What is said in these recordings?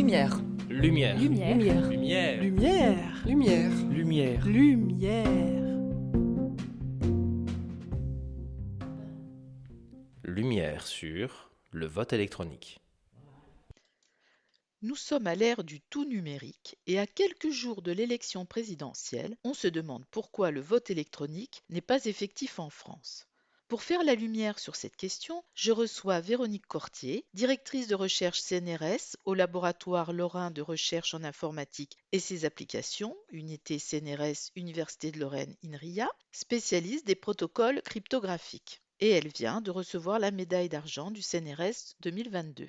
Lumière. Lumière. Lumière. Lumière. Lumière. Lumière. Lumière. Lumière. Lumière sur le vote électronique. Nous sommes à l'ère du tout numérique et à quelques jours de l'élection présidentielle, on se demande pourquoi le vote électronique n'est pas effectif en France. Pour faire la lumière sur cette question, je reçois Véronique Cortier, directrice de recherche CNRS au laboratoire lorrain de recherche en informatique et ses applications, unité CNRS Université de Lorraine INRIA, spécialiste des protocoles cryptographiques. Et elle vient de recevoir la médaille d'argent du CNRS 2022.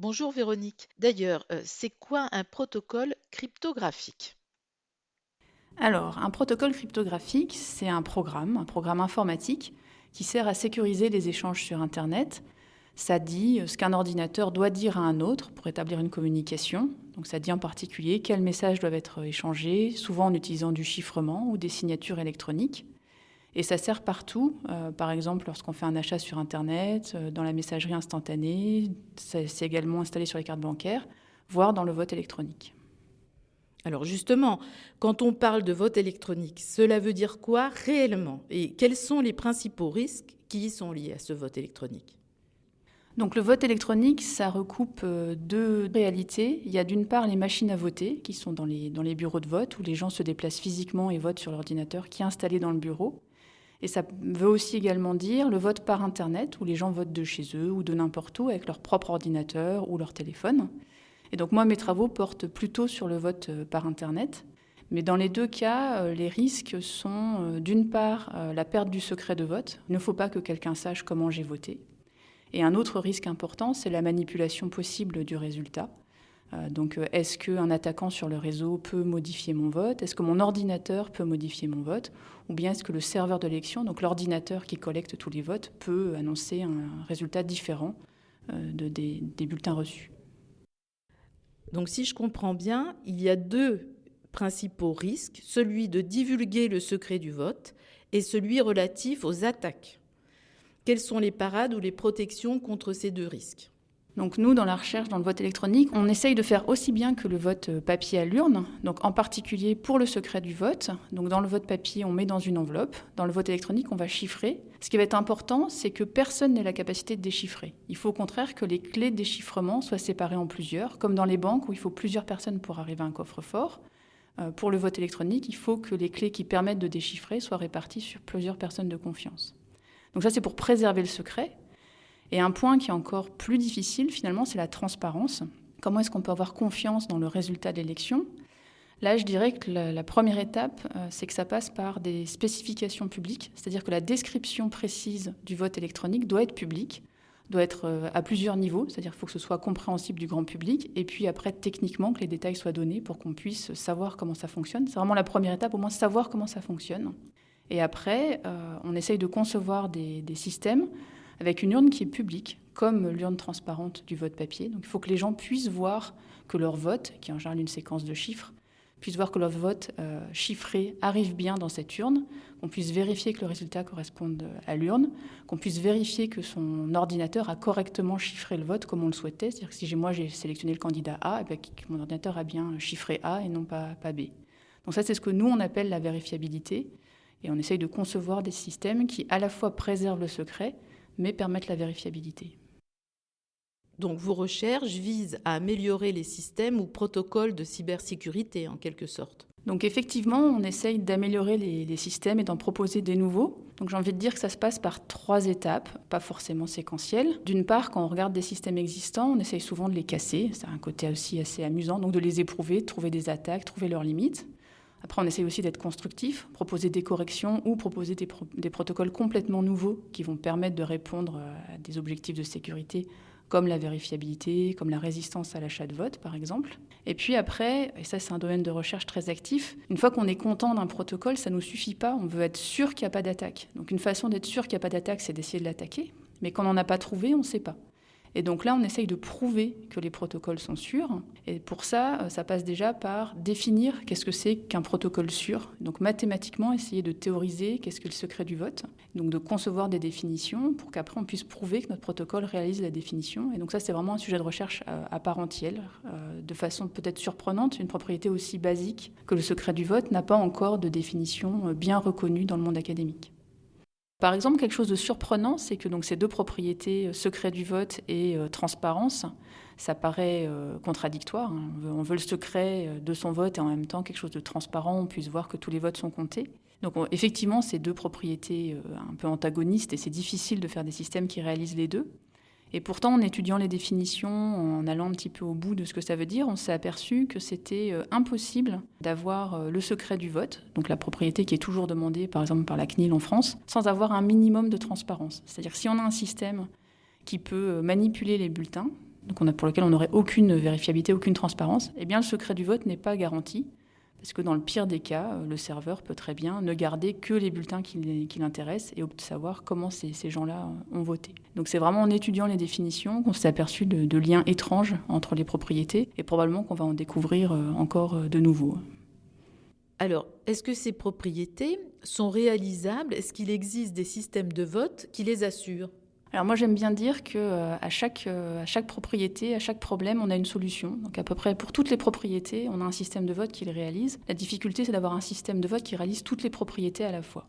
Bonjour Véronique. D'ailleurs, c'est quoi un protocole cryptographique ? Alors, un protocole cryptographique, c'est un programme informatique qui sert à sécuriser les échanges sur Internet. Ça dit ce qu'un ordinateur doit dire à un autre pour établir une communication. Donc ça dit en particulier quels messages doivent être échangés, souvent en utilisant du chiffrement ou des signatures électroniques. Et ça sert partout, par exemple lorsqu'on fait un achat sur Internet, dans la messagerie instantanée, c'est également installé sur les cartes bancaires, voire dans le vote électronique. Alors justement, quand on parle de vote électronique, cela veut dire quoi réellement ? Et quels sont les principaux risques qui y sont liés à ce vote électronique ? Donc le vote électronique, ça recoupe deux réalités. Il y a d'une part les machines à voter, qui sont dans les bureaux de vote, où les gens se déplacent physiquement et votent sur l'ordinateur qui est installé dans le bureau. Et ça veut aussi également dire le vote par Internet, où les gens votent de chez eux ou de n'importe où avec leur propre ordinateur ou leur téléphone. Et donc moi, mes travaux portent plutôt sur le vote par Internet. Mais dans les deux cas, les risques sont d'une part la perte du secret de vote. Il ne faut pas que quelqu'un sache comment j'ai voté. Et un autre risque important, c'est la manipulation possible du résultat. Donc est-ce qu'un attaquant sur le réseau peut modifier mon vote ? Est-ce que mon ordinateur peut modifier mon vote ? Ou bien est-ce que le serveur de l'élection, donc l'ordinateur qui collecte tous les votes, peut annoncer un résultat différent des bulletins reçus ? Donc si je comprends bien, il y a deux principaux risques, celui de divulguer le secret du vote et celui relatif aux attaques. Quelles sont les parades ou les protections contre ces deux risques ? Donc nous, dans la recherche, dans le vote électronique, on essaye de faire aussi bien que le vote papier à l'urne, donc en particulier pour le secret du vote. Donc dans le vote papier, on met dans une enveloppe. Dans le vote électronique, on va chiffrer. Ce qui va être important, c'est que personne n'ait la capacité de déchiffrer. Il faut au contraire que les clés de déchiffrement soient séparées en plusieurs, comme dans les banques où il faut plusieurs personnes pour arriver à un coffre-fort. Pour le vote électronique, il faut que les clés qui permettent de déchiffrer soient réparties sur plusieurs personnes de confiance. Donc ça, c'est pour préserver le secret. Et un point qui est encore plus difficile, finalement, c'est la transparence. Comment est-ce qu'on peut avoir confiance dans le résultat de l'élection ? Là, je dirais que la première étape, c'est que ça passe par des spécifications publiques, c'est-à-dire que la description précise du vote électronique doit être publique, doit être à plusieurs niveaux, c'est-à-dire qu'il faut que ce soit compréhensible du grand public, et puis après, techniquement, que les détails soient donnés pour qu'on puisse savoir comment ça fonctionne. C'est vraiment la première étape, au moins savoir comment ça fonctionne. Et après, on essaye de concevoir des systèmes avec une urne qui est publique, comme l'urne transparente du vote papier. Donc il faut que les gens puissent voir que leur vote, qui est en général une séquence de chiffres, puissent voir que leur vote chiffré arrive bien dans cette urne, qu'on puisse vérifier que le résultat corresponde à l'urne, qu'on puisse vérifier que son ordinateur a correctement chiffré le vote comme on le souhaitait. C'est-à-dire que si j'ai sélectionné le candidat A, et bien que mon ordinateur a bien chiffré A et non pas B. Donc ça, c'est ce que nous, on appelle la vérifiabilité. Et on essaye de concevoir des systèmes qui, à la fois, préservent le secret, mais permettent la vérifiabilité. Donc vos recherches visent à améliorer les systèmes ou protocoles de cybersécurité, en quelque sorte. Donc effectivement, on essaye d'améliorer les systèmes et d'en proposer des nouveaux. Donc j'ai envie de dire que ça se passe par 3 étapes, pas forcément séquentielles. D'une part, quand on regarde des systèmes existants, on essaye souvent de les casser. C'est un côté aussi assez amusant, donc de les éprouver, de trouver des attaques, trouver leurs limites. Après, on essaye aussi d'être constructif, proposer des corrections ou proposer des protocoles complètement nouveaux qui vont permettre de répondre à des objectifs de sécurité comme la vérifiabilité, comme la résistance à l'achat de vote, par exemple. Et puis après, et ça c'est un domaine de recherche très actif, une fois qu'on est content d'un protocole, ça ne nous suffit pas, on veut être sûr qu'il n'y a pas d'attaque. Donc une façon d'être sûr qu'il n'y a pas d'attaque, c'est d'essayer de l'attaquer, mais quand on n'en a pas trouvé, on ne sait pas. Et donc là, on essaye de prouver que les protocoles sont sûrs. Et pour ça, ça passe déjà par définir qu'est-ce que c'est qu'un protocole sûr. Donc mathématiquement, essayer de théoriser qu'est-ce que le secret du vote. Donc de concevoir des définitions pour qu'après on puisse prouver que notre protocole réalise la définition. Et donc ça, c'est vraiment un sujet de recherche à part entière. De façon peut-être surprenante, une propriété aussi basique que le secret du vote n'a pas encore de définition bien reconnue dans le monde académique. Par exemple, quelque chose de surprenant, c'est que donc, ces deux propriétés, secret du vote et transparence, ça paraît contradictoire. On veut le secret de son vote et en même temps quelque chose de transparent, on puisse voir que tous les votes sont comptés. Donc effectivement, ces deux propriétés un peu antagonistes et c'est difficile de faire des systèmes qui réalisent les deux. Et pourtant, en étudiant les définitions, en allant un petit peu au bout de ce que ça veut dire, on s'est aperçu que c'était impossible d'avoir le secret du vote, donc la propriété qui est toujours demandée, par exemple, par la CNIL en France, sans avoir un minimum de transparence. C'est-à-dire que si on a un système qui peut manipuler les bulletins, donc pour lequel on n'aurait aucune vérifiabilité, aucune transparence, eh bien le secret du vote n'est pas garanti. Parce que dans le pire des cas, le serveur peut très bien ne garder que les bulletins qui l'intéressent et savoir comment ces gens-là ont voté. Donc c'est vraiment en étudiant les définitions qu'on s'est aperçu de liens étranges entre les propriétés et probablement qu'on va en découvrir encore de nouveaux. Alors, est-ce que ces propriétés sont réalisables? Est-ce qu'il existe des systèmes de vote qui les assurent? Alors moi j'aime bien dire qu'à chaque propriété, à chaque problème, on a une solution. Donc à peu près pour toutes les propriétés, on a un système de vote qui les réalise. La difficulté, c'est d'avoir un système de vote qui réalise toutes les propriétés à la fois.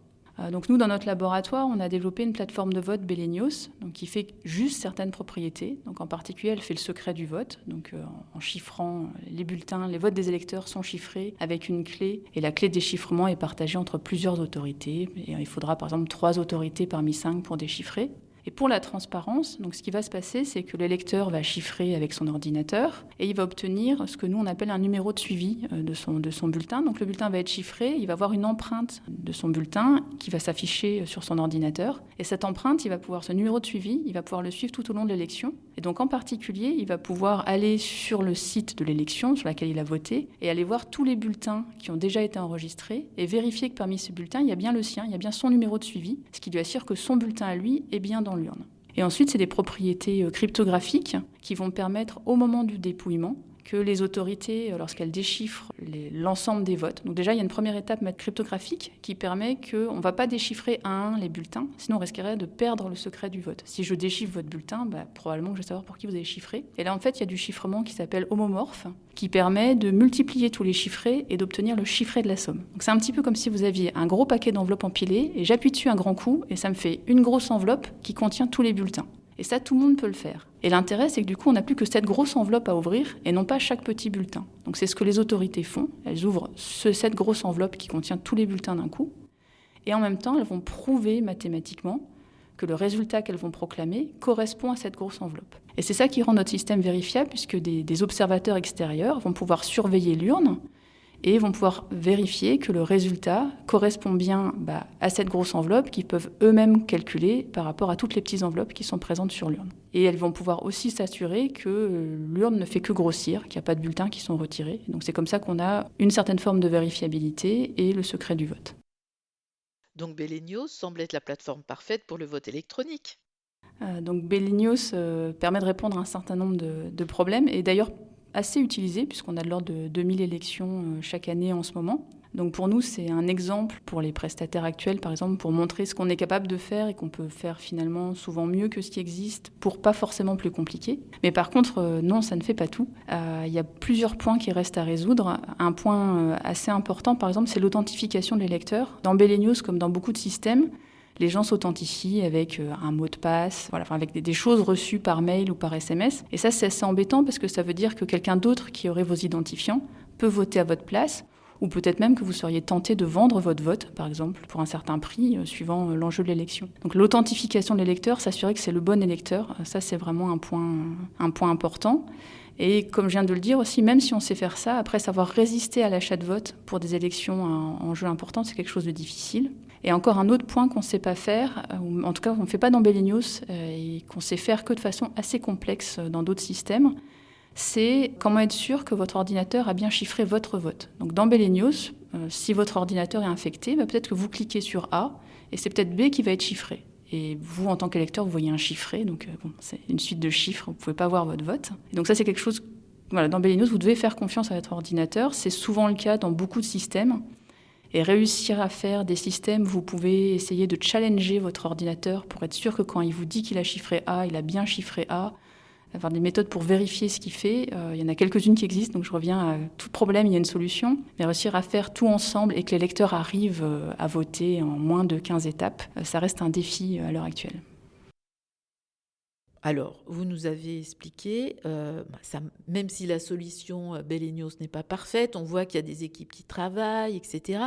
Donc nous, dans notre laboratoire, on a développé une plateforme de vote Belenios, donc qui fait juste certaines propriétés. Donc en particulier, elle fait le secret du vote, donc en chiffrant les bulletins, les votes des électeurs sont chiffrés avec une clé, et la clé de déchiffrement est partagée entre plusieurs autorités. Et il faudra par exemple 3 autorités parmi 5 pour déchiffrer. Et pour la transparence, donc ce qui va se passer, c'est que l'électeur va chiffrer avec son ordinateur et il va obtenir ce que nous on appelle un numéro de suivi de son bulletin. Donc le bulletin va être chiffré, il va avoir une empreinte de son bulletin qui va s'afficher sur son ordinateur. Et cette empreinte, ce numéro de suivi, il va pouvoir le suivre tout au long de l'élection. Et donc en particulier, il va pouvoir aller sur le site de l'élection sur laquelle il a voté et aller voir tous les bulletins qui ont déjà été enregistrés et vérifier que parmi ces bulletins, il y a bien le sien, il y a bien son numéro de suivi, ce qui lui assure que son bulletin à lui est bien dans l'urne. Et ensuite, c'est des propriétés cryptographiques qui vont permettre, au moment du dépouillement, que les autorités, lorsqu'elles déchiffrent l'ensemble des votes, donc déjà, il y a une première étape cryptographique qui permet qu'on ne va pas déchiffrer un à un les bulletins, sinon on risquerait de perdre le secret du vote. Si je déchiffre votre bulletin, probablement que je vais savoir pour qui vous avez chiffré. Et là, en fait, il y a du chiffrement qui s'appelle homomorphe, qui permet de multiplier tous les chiffrés et d'obtenir le chiffré de la somme. Donc c'est un petit peu comme si vous aviez un gros paquet d'enveloppes empilées, et j'appuie dessus un grand coup, et ça me fait une grosse enveloppe qui contient tous les bulletins. Et ça, tout le monde peut le faire. Et l'intérêt, c'est que du coup, on n'a plus que cette grosse enveloppe à ouvrir et non pas chaque petit bulletin. Donc c'est ce que les autorités font. Elles ouvrent cette grosse enveloppe qui contient tous les bulletins d'un coup. Et en même temps, elles vont prouver mathématiquement que le résultat qu'elles vont proclamer correspond à cette grosse enveloppe. Et c'est ça qui rend notre système vérifiable, puisque des observateurs extérieurs vont pouvoir surveiller l'urne et vont pouvoir vérifier que le résultat correspond bien à cette grosse enveloppe qu'ils peuvent eux-mêmes calculer par rapport à toutes les petites enveloppes qui sont présentes sur l'urne. Et elles vont pouvoir aussi s'assurer que l'urne ne fait que grossir, qu'il n'y a pas de bulletins qui sont retirés. Donc c'est comme ça qu'on a une certaine forme de vérifiabilité et le secret du vote. Donc Belenios semble être la plateforme parfaite pour le vote électronique. Donc Belenios permet de répondre à un certain nombre de problèmes, et d'ailleurs assez utilisé, puisqu'on a de l'ordre de 2000 élections chaque année en ce moment. Donc pour nous, c'est un exemple pour les prestataires actuels, par exemple, pour montrer ce qu'on est capable de faire et qu'on peut faire finalement souvent mieux que ce qui existe, pour pas forcément plus compliqué. Mais par contre, non, ça ne fait pas tout. Il y a plusieurs points qui restent à résoudre. Un point assez important, par exemple, c'est l'authentification de l'électeur. Dans Belenios, comme dans beaucoup de systèmes, les gens s'authentifient avec un mot de passe, avec des choses reçues par mail ou par SMS. Et ça, c'est assez embêtant parce que ça veut dire que quelqu'un d'autre qui aurait vos identifiants peut voter à votre place, ou peut-être même que vous seriez tenté de vendre votre vote, par exemple, pour un certain prix, suivant l'enjeu de l'élection. Donc l'authentification de l'électeur, s'assurer que c'est le bon électeur, ça c'est vraiment un point important. Et comme je viens de le dire aussi, même si on sait faire ça, après savoir résister à l'achat de vote pour des élections en jeu important, c'est quelque chose de difficile. Et encore un autre point qu'on ne sait pas faire, ou en tout cas qu'on ne fait pas dans Belenios, et qu'on sait faire que de façon assez complexe dans d'autres systèmes, c'est comment être sûr que votre ordinateur a bien chiffré votre vote. Donc dans Belenios, si votre ordinateur est infecté, peut-être que vous cliquez sur A, et c'est peut-être B qui va être chiffré. Et vous, en tant qu'électeur, vous voyez un chiffré, donc c'est une suite de chiffres, vous ne pouvez pas voir votre vote. Et donc ça, c'est quelque chose, dans Bellinos, vous devez faire confiance à votre ordinateur. C'est souvent le cas dans beaucoup de systèmes. Et réussir à faire des systèmes, vous pouvez essayer de challenger votre ordinateur pour être sûr que quand il vous dit qu'il a chiffré A, il a bien chiffré A. Avoir des méthodes pour vérifier ce qu'il fait. Il y en a quelques-unes qui existent, donc je reviens à tout problème, il y a une solution. Mais réussir à faire tout ensemble et que les lecteurs arrivent à voter en moins de 15 étapes, ça reste un défi à l'heure actuelle. Alors, vous nous avez expliqué, même si la solution Bellinos n'est pas parfaite, on voit qu'il y a des équipes qui travaillent, etc.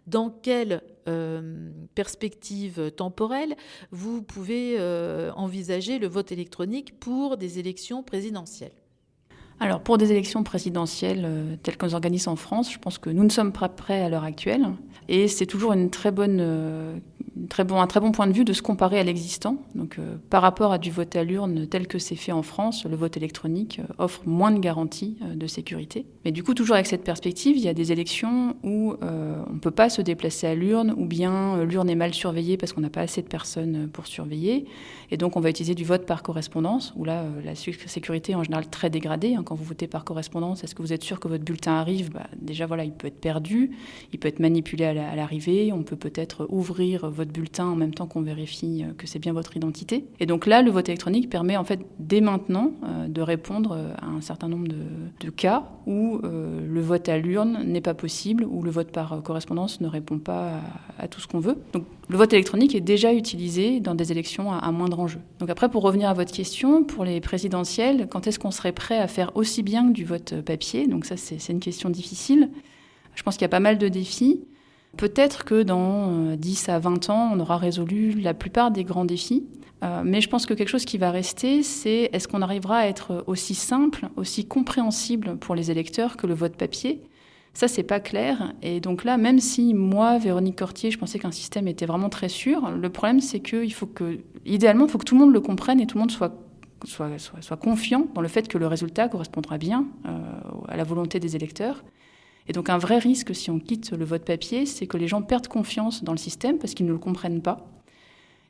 Dans quelle perspective temporelle vous pouvez envisager le vote électronique pour des élections présidentielles ? Alors, pour des élections présidentielles telles qu'on les organise en France, je pense que nous ne sommes pas prêts à l'heure actuelle. Et c'est toujours un très bon point de vue de se comparer à l'existant. Donc, par rapport à du vote à l'urne tel que c'est fait en France, le vote électronique offre moins de garanties de sécurité. Mais du coup, toujours avec cette perspective, il y a des élections où on ne peut pas se déplacer à l'urne, ou bien l'urne est mal surveillée parce qu'on n'a pas assez de personnes pour surveiller. Et donc, on va utiliser du vote par correspondance, où là, la sécurité est en général très dégradée. Quand vous votez par correspondance, est-ce que vous êtes sûr que votre bulletin arrive ? Déjà, il peut être perdu, il peut être manipulé à l'arrivée, on peut peut-être ouvrir votre bulletin en même temps qu'on vérifie que c'est bien votre identité. Et donc là, le vote électronique permet en fait dès maintenant de répondre à un certain nombre de cas où le vote à l'urne n'est pas possible, où le vote par correspondance ne répond pas à tout ce qu'on veut. Donc le vote électronique est déjà utilisé dans des élections à moindre enjeu. Donc après, pour revenir à votre question, pour les présidentielles, quand est-ce qu'on serait prêt à faire aussi bien que du vote papier ? Donc ça, c'est une question difficile. Je pense qu'il y a pas mal de défis. Peut-être que dans 10 à 20 ans, on aura résolu la plupart des grands défis. Mais je pense que quelque chose qui va rester, c'est est-ce qu'on arrivera à être aussi simple, aussi compréhensible pour les électeurs que le vote papier ? Ça, c'est pas clair. Et donc là, même si moi, Véronique Cortier, je pensais qu'un système était vraiment très sûr, le problème, c'est idéalement, il faut que tout le monde le comprenne et tout le monde soit confiant dans le fait que le résultat correspondra bien à la volonté des électeurs. Et donc un vrai risque, si on quitte le vote papier, c'est que les gens perdent confiance dans le système parce qu'ils ne le comprennent pas.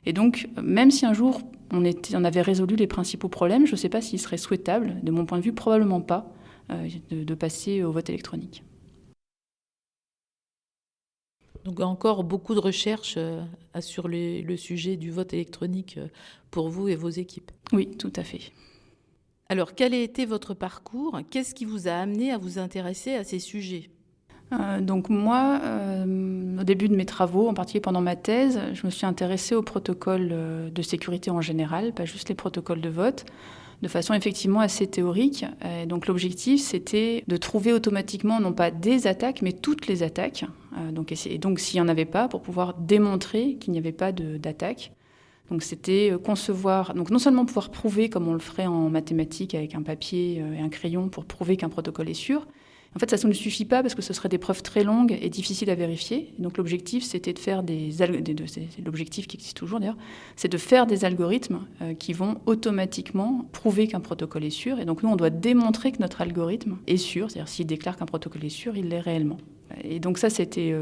Et donc, même si un jour on avait résolu les principaux problèmes, je ne sais pas s'il serait souhaitable, de mon point de vue, probablement pas, de passer au vote électronique. Donc encore beaucoup de recherches sur le sujet du vote électronique pour vous et vos équipes. Oui, tout à fait. Alors, quel a été votre parcours ? Qu'est-ce qui vous a amené à vous intéresser à ces sujets ? Donc moi, au début de mes travaux, en particulier pendant ma thèse, je me suis intéressée aux protocoles de sécurité en général, pas juste les protocoles de vote, de façon effectivement assez théorique. Et donc l'objectif, c'était de trouver automatiquement, non pas des attaques, mais toutes les attaques. Donc s'il n'y en avait pas, pour pouvoir démontrer qu'il n'y avait pas d'attaque. Donc c'était concevoir, donc non seulement pouvoir prouver comme on le ferait en mathématiques avec un papier et un crayon pour prouver qu'un protocole est sûr. En fait, ça ne suffit pas parce que ce seraient des preuves très longues et difficiles à vérifier. Donc l'objectif, c'était de faire c'est l'objectif qui existe toujours d'ailleurs, c'est de faire des algorithmes qui vont automatiquement prouver qu'un protocole est sûr. Et donc nous, on doit démontrer que notre algorithme est sûr, c'est-à-dire s'il déclare qu'un protocole est sûr, il l'est réellement. Et donc ça, c'était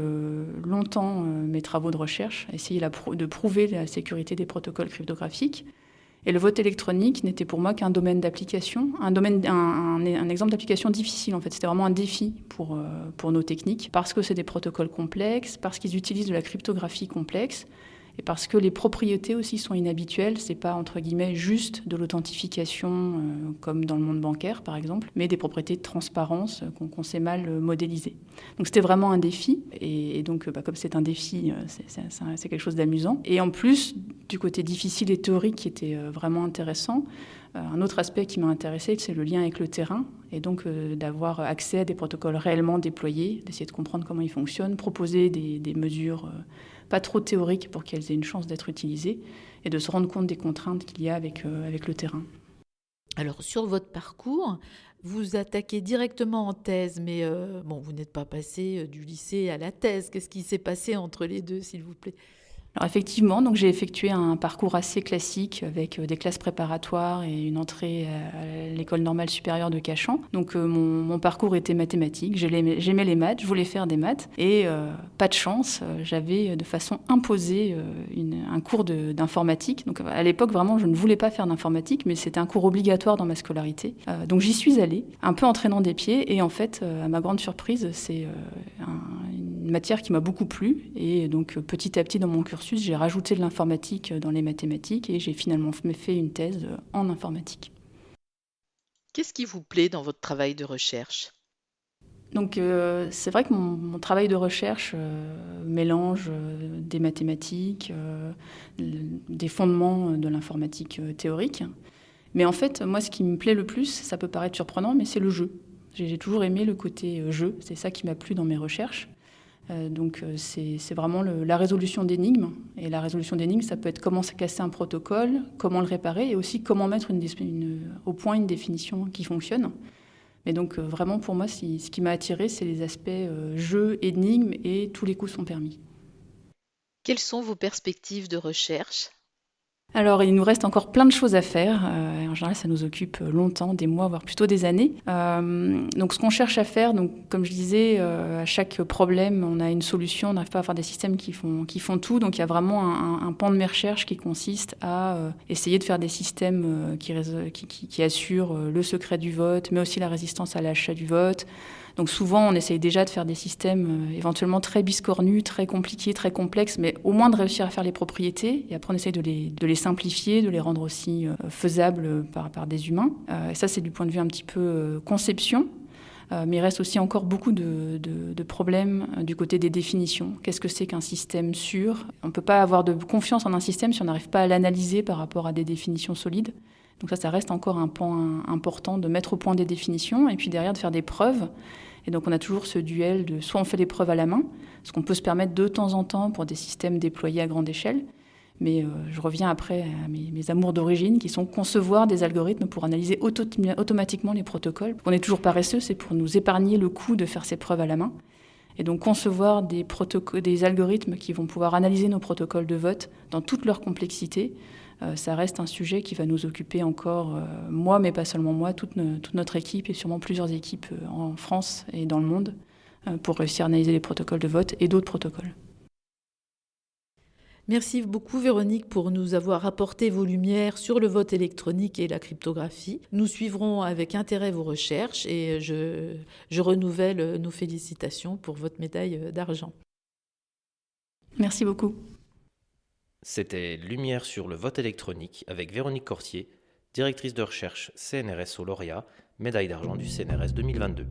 longtemps mes travaux de recherche, essayer de prouver la sécurité des protocoles cryptographiques. Et le vote électronique n'était pour moi qu'un domaine d'application, un exemple d'application difficile en fait. C'était vraiment un défi pour nos techniques, parce que c'est des protocoles complexes, parce qu'ils utilisent de la cryptographie complexe, et parce que les propriétés aussi sont inhabituelles. C'est pas entre guillemets juste de l'authentification comme dans le monde bancaire par exemple, mais des propriétés de transparence qu'on sait mal modéliser. Donc c'était vraiment un défi, et donc comme c'est un défi, c'est quelque chose d'amusant. Et en plus du côté difficile et théorique qui était vraiment intéressant, un autre aspect qui m'a intéressé, c'est le lien avec le terrain, et donc d'avoir accès à des protocoles réellement déployés, d'essayer de comprendre comment ils fonctionnent, proposer des mesures pas trop théoriques pour qu'elles aient une chance d'être utilisées, et de se rendre compte des contraintes qu'il y a avec le terrain. Alors, sur votre parcours, vous attaquez directement en thèse, mais vous n'êtes pas passé du lycée à la thèse. Qu'est-ce qui s'est passé entre les deux, s'il vous plaît ? Alors effectivement, donc j'ai effectué un parcours assez classique avec des classes préparatoires et une entrée à l'école normale supérieure de Cachan. Donc mon parcours était mathématique, j'aimais les maths, je voulais faire des maths et pas de chance, j'avais de façon imposée un cours d'informatique. Donc à l'époque vraiment je ne voulais pas faire d'informatique, mais c'était un cours obligatoire dans ma scolarité. Donc j'y suis allée, un peu en traînant des pieds et en fait à ma grande surprise c'est une matière qui m'a beaucoup plu et donc petit à petit dans mon cursus j'ai rajouté de l'informatique dans les mathématiques et j'ai finalement fait une thèse en informatique. Qu'est-ce qui vous plaît dans votre travail de recherche? Donc c'est vrai que mon travail de recherche mélange des mathématiques, des fondements de l'informatique théorique. Mais en fait, moi ce qui me plaît le plus, ça peut paraître surprenant, mais c'est le jeu. J'ai toujours aimé le côté jeu, c'est ça qui m'a plu dans mes recherches. Donc c'est vraiment la résolution d'énigmes. Et la résolution d'énigmes, ça peut être comment casser un protocole, comment le réparer, et aussi comment mettre au point une définition qui fonctionne. Mais donc vraiment pour moi, ce qui m'a attirée, c'est les aspects jeu, énigmes, et tous les coups sont permis. Quelles sont vos perspectives de recherche? Alors, il nous reste encore plein de choses à faire. En général, ça nous occupe longtemps, des mois, voire plutôt des années. Donc, ce qu'on cherche à faire, donc, comme je disais, à chaque problème, on a une solution. On n'arrive pas à faire des systèmes qui font tout. Donc, il y a vraiment un pan de mes recherches qui consiste à essayer de faire des systèmes qui assurent le secret du vote, mais aussi la résistance à l'achat du vote. Donc souvent, on essaye déjà de faire des systèmes éventuellement très biscornus, très compliqués, très complexes, mais au moins de réussir à faire les propriétés. Et après, on essaye de les simplifier, de les rendre aussi faisables par des humains. Et ça, c'est du point de vue un petit peu conception. Mais il reste aussi encore beaucoup de problèmes du côté des définitions. Qu'est-ce que c'est qu'un système sûr? On ne peut pas avoir de confiance en un système si on n'arrive pas à l'analyser par rapport à des définitions solides. Donc ça reste encore un pan important de mettre au point des définitions et puis derrière de faire des preuves. Et donc on a toujours ce duel de soit on fait des preuves à la main, ce qu'on peut se permettre de temps en temps pour des systèmes déployés à grande échelle. Mais je reviens après à mes amours d'origine qui sont concevoir des algorithmes pour analyser automatiquement les protocoles. On est toujours paresseux, c'est pour nous épargner le coût de faire ces preuves à la main. Et donc concevoir des algorithmes qui vont pouvoir analyser nos protocoles de vote dans toute leur complexité, ça reste un sujet qui va nous occuper encore, moi, mais pas seulement moi, toute notre équipe et sûrement plusieurs équipes en France et dans le monde pour réussir à analyser les protocoles de vote et d'autres protocoles. Merci beaucoup Véronique pour nous avoir apporté vos lumières sur le vote électronique et la cryptographie. Nous suivrons avec intérêt vos recherches et je renouvelle nos félicitations pour votre médaille d'argent. Merci beaucoup. C'était Lumière sur le vote électronique avec Véronique Cortier, directrice de recherche CNRS au lauréat, médaille d'argent du CNRS 2022.